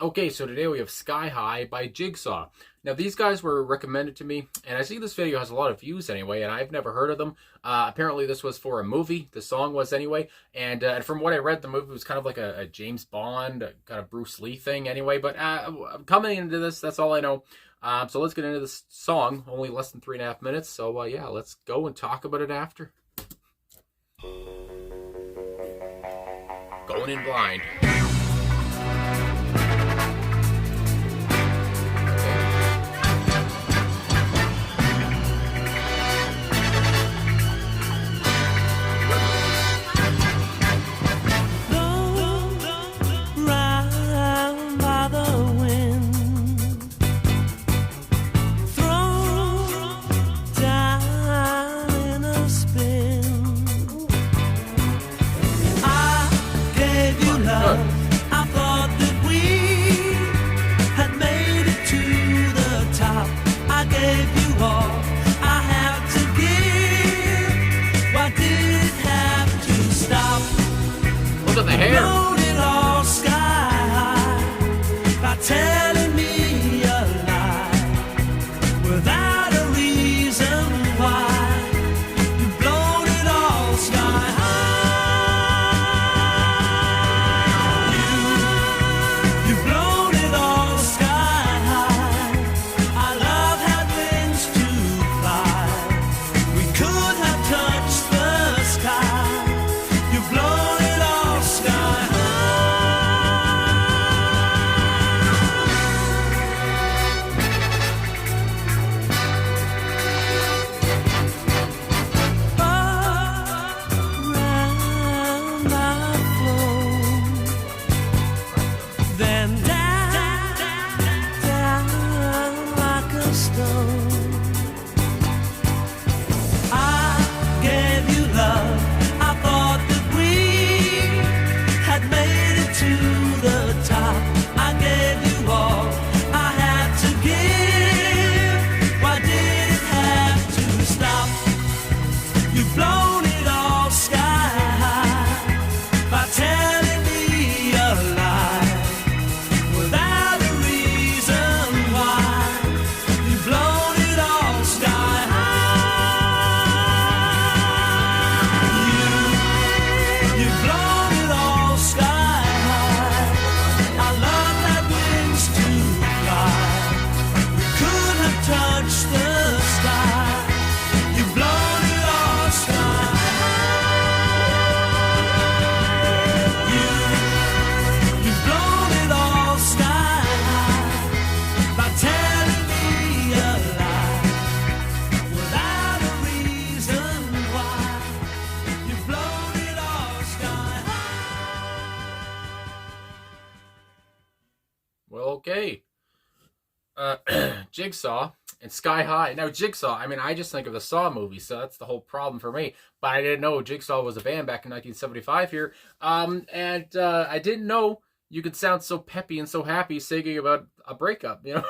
Okay, so today we have Sky High by Jigsaw. Now, these guys were recommended to me, and I see this video has a lot of views anyway, and I've never heard of them. Apparently, this was for a movie. The song was anyway, and from what I read, the movie was kind of like a James Bond, kind of Bruce Lee thing anyway. But coming into this, that's all I know. So let's get into this song. Only less than 3.5 minutes. So yeah, let's go and talk about it after. Going in blind. Look at the hair. Telling me a lie without a reason why. You've blown it all sky high. You've blown it all sky high. Our love had wings to fly. We could have touched the sky. You've blown it all sky high. Then down like a stone. I gave you love. I thought that we had made it to the top. I gave you all I had to give. Why did it have to stop? You've blown it all sky high by telling me a lie without a reason why. You've blown it all sky high. You've blown it all sky high. Our love had wings to fly. We could have touched the sky. You've blown it all sky high. You've blown it all sky high by telling me a lie without a reason why. You've blown it all sky high. Well, okay. Jigsaw and Sky High. Now, Jigsaw, I mean, I just think of the Saw movie, so that's the whole problem for me. But I didn't know Jigsaw was a band back in 1975 here. I didn't know you could sound so peppy and so happy singing about a breakup, you know?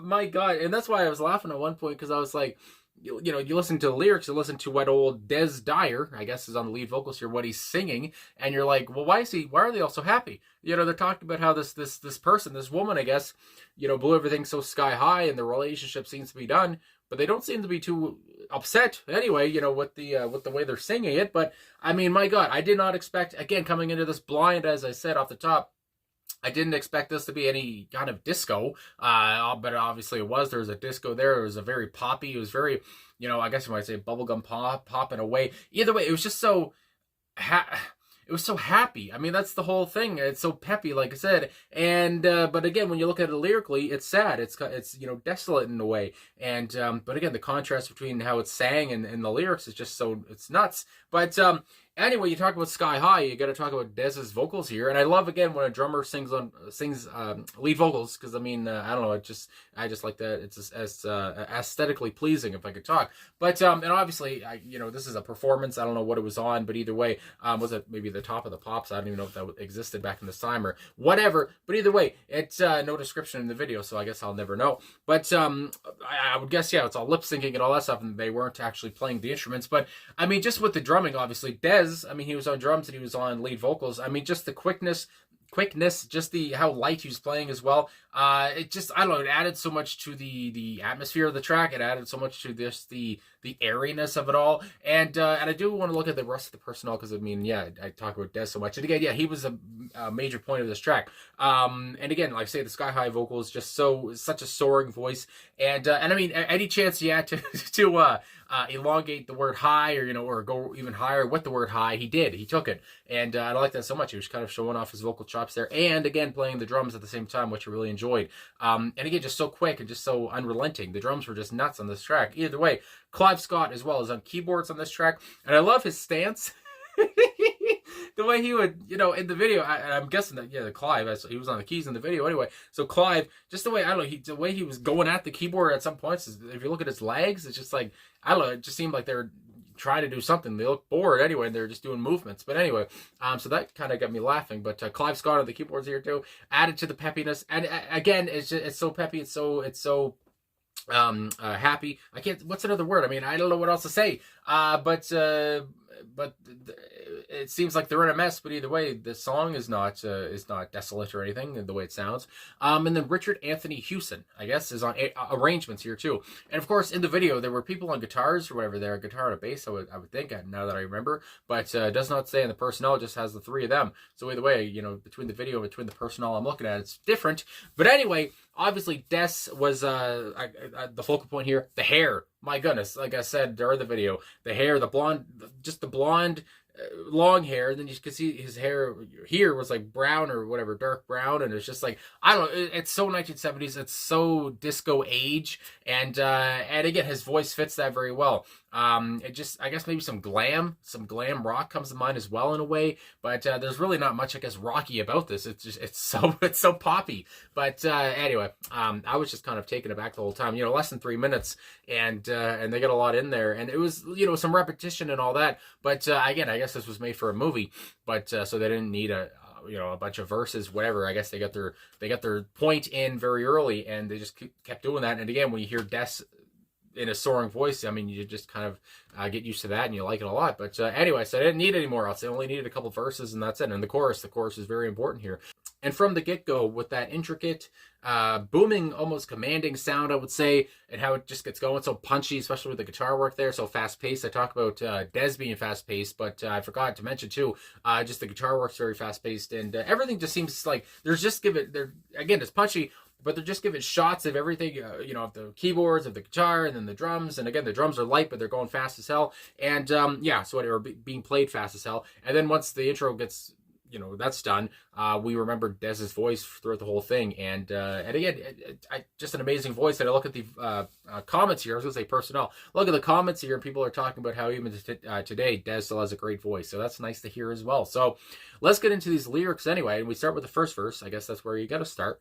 My God. And that's why I was laughing at one point, because I was like, you listen to the lyrics, you listen to what old Dyer, I guess, is on the lead vocals here, what he's singing, and you're like, well, why are they all so happy? They're talking about how this person, this woman, I guess, blew everything so sky high, and the relationship seems to be done, but they don't seem to be too upset anyway, with the way they're singing it. But I mean, my God, I did not expect, again, coming into this blind, as I said off the top, I didn't expect this to be any kind of disco, but obviously it was. There was a disco there. It was a very poppy. It was very, I guess you might say bubblegum pop in a way. Either way, it was just so, it was so happy. I mean, that's the whole thing. It's so peppy, like I said. And but again, when you look at it lyrically, it's sad. It's desolate in a way. And but again, the contrast between how it's sang and the lyrics is just so, it's nuts. But anyway, you talk about Sky High, you got to talk about Dez's vocals here, and I love again when a drummer sings lead vocals, because I mean, I don't know, I just like that. It's as aesthetically pleasing, if I could talk. But and obviously, this is a performance. I don't know what it was on, but either way, was it maybe the Top of the Pops? I don't even know if that existed back in this time or whatever. But either way, it's no description in the video, so I guess I'll never know. But I would guess, yeah, it's all lip syncing and all that stuff, and they weren't actually playing the instruments. But I mean, just with the drumming, obviously, Dez, I mean, he was on drums and he was on lead vocals. I mean, just the quickness quickness, just the how light he was playing as well. It just, I don't know, it added so much to the atmosphere of the track. It added so much to this the airiness of it all. And I do want to look at the rest of the personnel, because I mean, yeah, I talk about Des so much, and again, yeah, he was a major point of this track. And again, like I say, the sky high vocal is just such a soaring voice. And I mean, any chance he had to elongate the word high, or or go even higher with the word high, he did. He took it, and I like that so much. He was kind of showing off his vocal chops there, and again playing the drums at the same time, which I really enjoyed. And again, just so quick and just so unrelenting. The drums were just nuts on this track. Either way, Clive Scott as well is on keyboards on this track, and I love his stance. The way he would, in the video, I'm guessing that, yeah, Clive, he was on the keys in the video anyway. So Clive, just the way, I don't know, the way he was going at the keyboard at some points, if you look at his legs, it's just like, I don't know, it just seemed like they were trying to do something. They look bored anyway, and they're just doing movements. But anyway, so that kind of got me laughing. But Clive Scott on the keyboards here too, added to the peppiness. And again, it's so peppy, it's so happy. I can't, what's another word? I mean, I don't know what else to say. But it seems like they're in a mess, but either way, the song is not desolate or anything, the way it sounds. And then Richard Anthony Hewson, I guess, is on arrangements here too. And of course, in the video, there were people on guitars or whatever there, a guitar and a bass, I would think, now that I remember. But it does not say in the personnel, it just has the three of them. So either way, between the video and between the personnel I'm looking at, it's different. But anyway, obviously, Des was the focal point here. The hair, my goodness, like I said during the video, the hair, the blonde, just the blonde, long hair. Then you could see his hair here was like brown or whatever, dark brown, and it's just like, I don't know, it's so 1970s, it's so disco age, and again, his voice fits that very well. It just, I guess maybe some glam rock comes to mind as well in a way, but there's really not much, I guess, rocky about this. It's just, it's so poppy. But anyway, I was just kind of taken aback the whole time. Less than 3 minutes, and they got a lot in there, and it was, some repetition and all that. But again, I guess this was made for a movie, but so they didn't need a bunch of verses, whatever. I guess they got their point in very early, and they just kept doing that. And again, when you hear Des in a soaring voice, I mean, you just kind of get used to that, and you like it a lot. But anyway, so I didn't need any more else. I only needed a couple verses, and that's it. And the chorus is very important here. And from the get-go, with that intricate, booming, almost commanding sound, I would say, and how it just gets going so punchy, especially with the guitar work there, so fast-paced. I talked about Des being fast-paced, but I forgot to mention, too, just the guitar work's very fast-paced, and everything just seems like again, it's punchy, but they're just giving shots of everything, of the keyboards, of the guitar, and then the drums. And again, the drums are light, but they're going fast as hell. And so they were being played fast as hell. And then once the intro gets, that's done, we remember Dez's voice throughout the whole thing. And again, just an amazing voice. And I look at the comments here. I was going to say personnel. Look at the comments here, and people are talking about how even today, Dez still has a great voice. So that's nice to hear as well. So let's get into these lyrics anyway. And we start with the first verse. I guess that's where you got to start.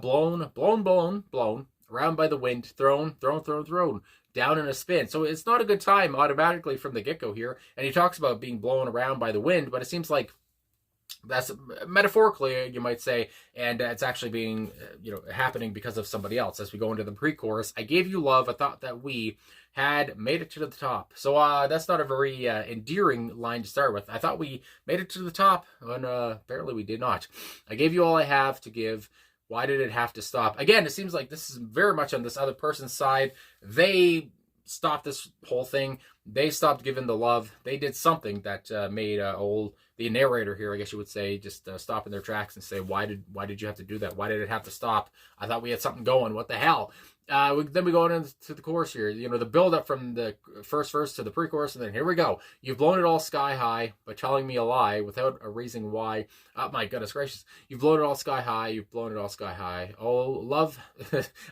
Blown, around by the wind, thrown, down in a spin. So it's not a good time automatically from the get-go here. And he talks about being blown around by the wind, but it seems like that's metaphorically, you might say, and it's actually being, happening because of somebody else. As we go into the pre-chorus, I gave you love, I thought that we had made it to the top. So that's not a very endearing line to start with. I thought we made it to the top, and apparently we did not. I gave you all I have to give. Why did it have to stop? Again, it seems like this is very much on this other person's side. They stopped this whole thing. They stopped giving the love. They did something that made the narrator here, I guess you would say, just stop in their tracks and say, why did you have to do that? Why did it have to stop? I thought we had something going. What the hell? Then we go into the chorus here. The build up from the first verse to the pre-chorus, and then here we go. You've blown it all sky high by telling me a lie without a reason why. Oh my goodness gracious! You've blown it all sky high. You've blown it all sky high. Oh love,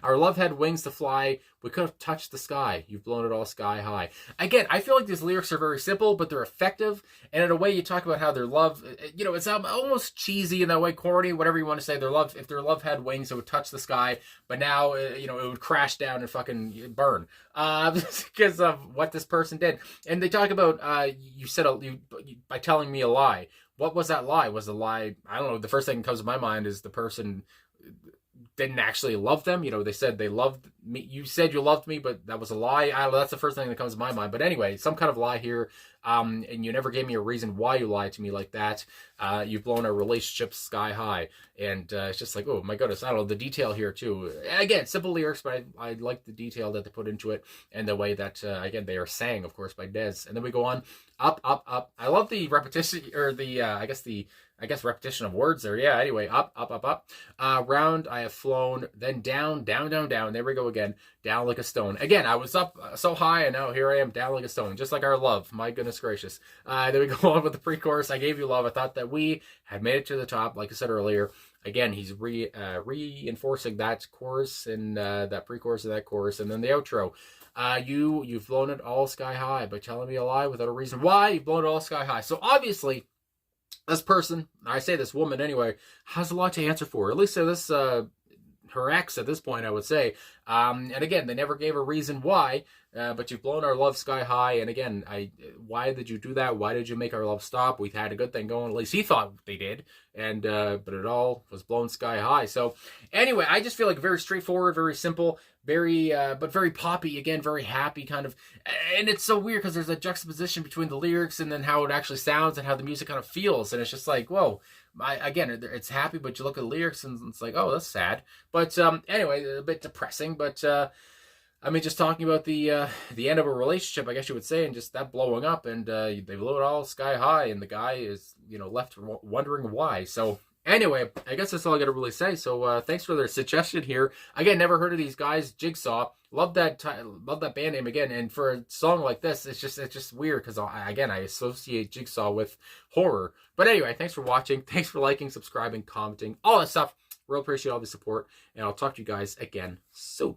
our love had wings to fly. We could have touched the sky. You've blown it all sky high. Again, I feel like these lyrics are very simple, but they're effective. And in a way, you talk about how their love, it's almost cheesy in that way, corny, whatever you want to say. If their love had wings, it would touch the sky. But now, it would crash down and fucking burn because of what this person did. And they talk about you said by telling me a lie. What was that lie? Was the lie? I don't know. The first thing that comes to my mind is the person didn't actually love them. You know, they said they loved me. You said you loved me, but that was a lie. I don't know, that's the first thing that comes to my mind. But anyway, some kind of lie here. And you never gave me a reason why you lied to me like that. You've blown our relationship sky high. And it's just like, oh my goodness, I don't know, the detail here too. Again, simple lyrics, but I like the detail that they put into it and the way that, again, they are sang, of course, by Dez. And then we go on, up, up, up. I love the repetition, or the, I guess repetition of words there. Yeah, anyway, up, up, up, up. Round, I have flown, then down, down, down, down. There we go again. Down like a stone. Again, I was up so high, and now here I am down like a stone. Just like our love. My goodness gracious. Then we go on with the pre-chorus. I gave you love. I thought that we had made it to the top, like I said earlier. Again, he's reinforcing that chorus and that pre-chorus of that chorus. And then the outro. You've blown it all sky high by telling me a lie without a reason why. You've blown it all sky high. So obviously, this person, I say this woman anyway, has a lot to answer for. At least this, her ex at this point, I would say. And again, they never gave a reason why, but you've blown our love sky high. And again, why did you do that? Why did you make our love stop? We had a good thing going. At least he thought they did. And but it all was blown sky high. So anyway, I just feel like very straightforward, very simple, very but very poppy, again, very happy kind of. And it's so weird because there's a juxtaposition between the lyrics and then how it actually sounds and how the music kind of feels. And it's just like, whoa. Again, it's happy, but you look at the lyrics and it's like, oh, that's sad. But anyway, a bit depressing. But I mean, just talking about the end of a relationship, I guess you would say, and just that blowing up, and they blew it all sky high, and the guy is, you know, left wondering why. So anyway, I guess that's all I got to really say. So thanks for their suggestion here. Again, never heard of these guys. Jigsaw. Love that band name again. And for a song like this, it's just weird because I associate Jigsaw with horror. But anyway, thanks for watching. Thanks for liking, subscribing, commenting, all that stuff. Real appreciate all the support, and I'll talk to you guys again soon.